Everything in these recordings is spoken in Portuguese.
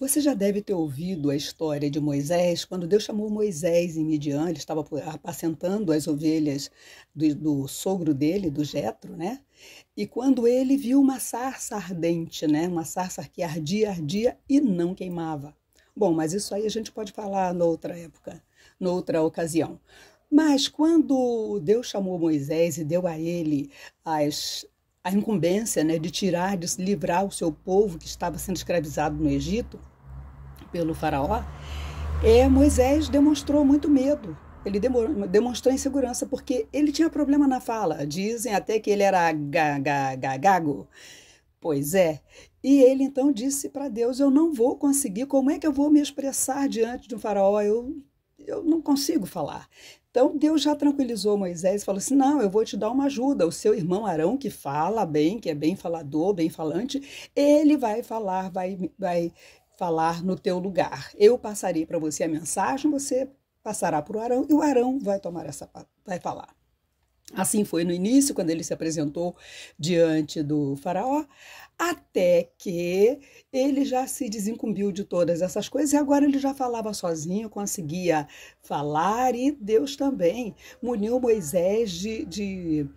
Você já deve ter ouvido a história de Moisés, quando Deus chamou Moisés em Midian, ele estava apacentando as ovelhas do sogro dele, do Jetro, né? E quando ele viu uma sarça ardente, né? Uma sarça que ardia, ardia e não queimava. Bom, mas isso aí a gente pode falar noutra época, noutra ocasião. Mas quando Deus chamou Moisés e deu a ele a incumbência, né, de tirar, de livrar o seu povo que estava sendo escravizado no Egito pelo faraó, Moisés demonstrou muito medo. Ele demonstrou insegurança porque ele tinha problema na fala. Dizem até que ele era gago. Pois é. E ele então disse para Deus: eu não vou conseguir, como é que eu vou me expressar diante de um faraó? Eu não consigo falar. Então Deus já tranquilizou Moisés e falou assim: não, eu vou te dar uma ajuda. O seu irmão Arão, que fala bem, que é bem falador, bem falante, ele vai falar, vai falar no teu lugar. Eu passarei para você a mensagem, você passará para o Arão e o Arão vai falar. Assim foi no início, quando ele se apresentou diante do faraó, até que ele já se desincumbiu de todas essas coisas e agora ele já falava sozinho, conseguia falar, e Deus também muniu Moisés de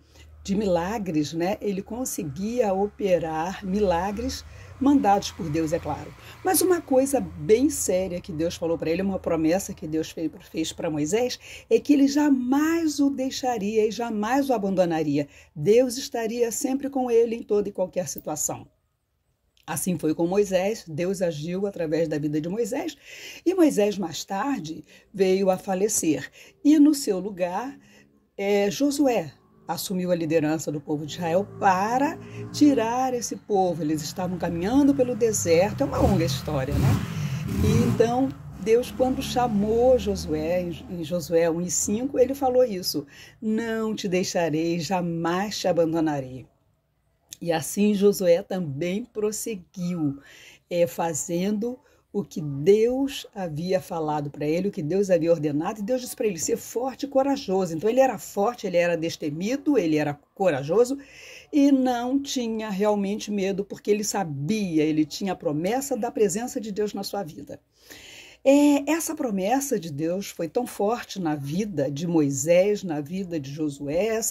milagres, né? Ele conseguia operar milagres mandados por Deus, é claro. Mas uma coisa bem séria que Deus falou para ele, uma promessa que Deus fez para Moisés, é que ele jamais o deixaria e jamais o abandonaria. Deus estaria sempre com ele em toda e qualquer situação. Assim foi com Moisés, Deus agiu através da vida de Moisés, e Moisés mais tarde veio a falecer. E no seu lugar, Josué assumiu a liderança do povo de Israel para tirar esse povo. Eles estavam caminhando pelo deserto, é uma longa história, né? E então Deus, quando chamou Josué, em Josué 1:5, ele falou isso: não te deixarei, jamais te abandonarei. E assim Josué também prosseguiu, fazendo o que Deus havia falado para ele, o que Deus havia ordenado, e Deus disse para ele ser forte e corajoso. Então ele era forte, ele era destemido, ele era corajoso e não tinha realmente medo, porque ele sabia, ele tinha a promessa da presença de Deus na sua vida. Essa promessa de Deus foi tão forte na vida de Moisés, na vida de Josué.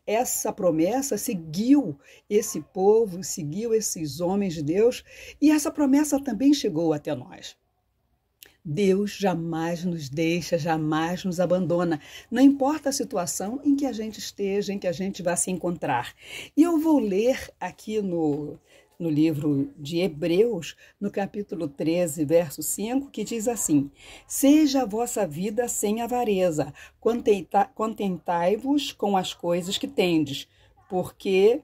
Essa promessa seguiu esse povo, seguiu esses homens de Deus, e essa promessa também chegou até nós. Deus jamais nos deixa, jamais nos abandona, não importa a situação em que a gente esteja, em que a gente vai se encontrar. E eu vou ler aqui no livro de Hebreus, no capítulo 13, verso 5, que diz assim: seja a vossa vida sem avareza, contentai-vos com as coisas que tendes, porque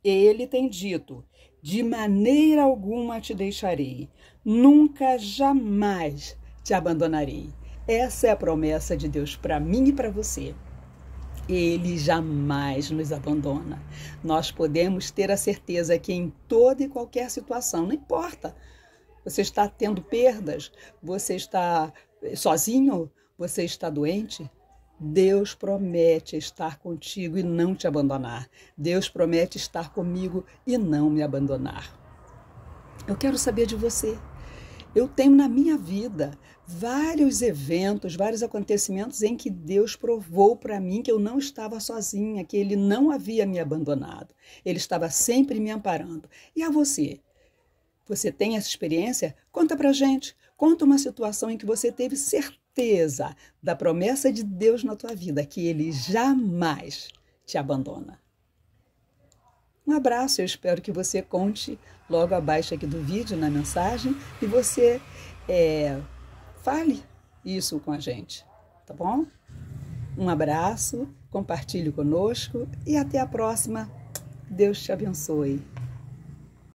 ele tem dito: de maneira alguma te deixarei, nunca, jamais te abandonarei. Essa é a promessa de Deus para mim e para você. Ele jamais nos abandona. Nós podemos ter a certeza que em toda e qualquer situação, não importa, você está tendo perdas, você está sozinho, você está doente, Deus promete estar contigo e não te abandonar. Deus promete estar comigo e não me abandonar. Eu quero saber de você. Eu tenho na minha vida vários eventos, vários acontecimentos em que Deus provou para mim que eu não estava sozinha, que Ele não havia me abandonado. Ele estava sempre me amparando. E a você? Você tem essa experiência? Conta pra gente. Conta uma situação em que você teve certeza da promessa de Deus na tua vida, que Ele jamais te abandona. Um abraço, eu espero que você conte logo abaixo aqui do vídeo, na mensagem, e você fale isso com a gente, tá bom? Um abraço, compartilhe conosco e até a próxima. Deus te abençoe.